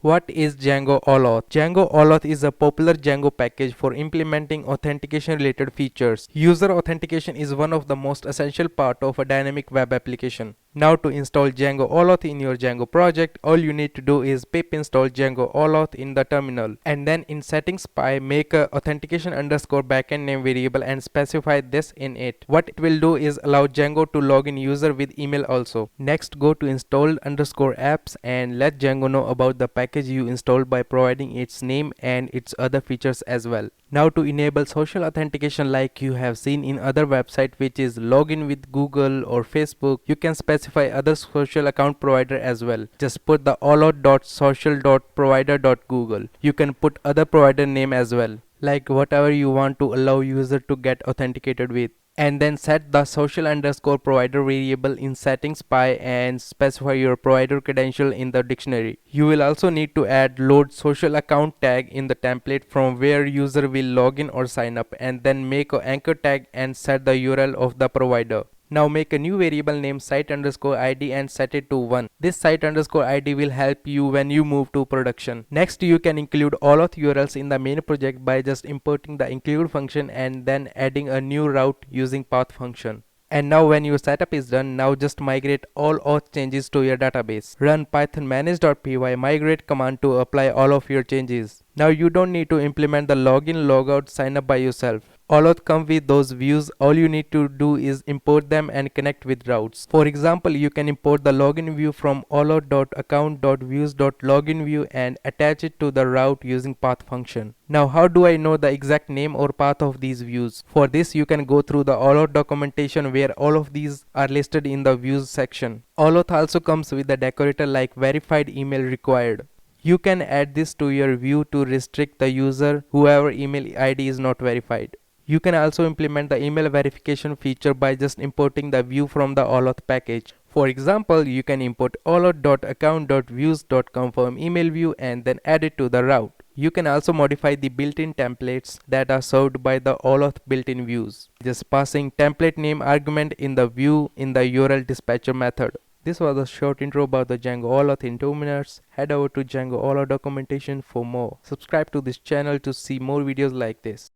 What is Django All-Auth? Django All-Auth is a popular Django package for implementing authentication related features. User authentication is one of the most essential part of a dynamic web application. Now to install Django All-Auth in your Django project, all you need to do is pip install Django All-Auth in the terminal, and then in settings py make a authentication underscore backend name variable and specify this in it. What it will do is allow Django to log in user with email also. Next go to install underscore apps and let Django know about the package you installed by providing its name and its other features as well. Now to enable social authentication like you have seen in other website, which is login with Google or Facebook, you can specify other social account provider as well. Just put the allauth.social.provider.google. You can put other provider name as well, like whatever you want to allow user to get authenticated with, and then set the social underscore provider variable in settings py and specify your provider credential in the dictionary. You will also need to add load social account tag in the template from where user will log in or sign up, and then make an anchor tag and set the URL of the provider. Now make a new variable named site underscore id and set it to 1. This site underscore id will help you when you move to production. Next you can include All-Auth URLs in the main project by just importing the include function and then adding a new route using path function. And now when your setup is done, now just migrate all auth changes to your database. Run python manage.py migrate command to apply all of your changes. Now you don't need to implement the login logout sign up by yourself. All-Auth come with those views. All you need to do is import them and connect with routes. For example, you can import the login view from allauth.account.views.login view and attach it to the route using path function. Now how do I know the exact name or path of these views? For this you can go through the All-Auth documentation where all of these are listed in the views section. All-Auth also comes with a decorator like verified email required. You can add this to your view to restrict the user whoever email ID is not verified. You can also implement the email verification feature by just importing the view from the All-Auth package. For example, you can import allauth.account.views.confirm email view and then add it to the route. You can also modify the built-in templates that are served by the All-Auth built-in views, just passing template name argument in the view in the URL dispatcher method. This was a short intro about the Django All-Auth in 2 minutes. Head over to Django All-Auth documentation for more. Subscribe to this channel to see more videos like this.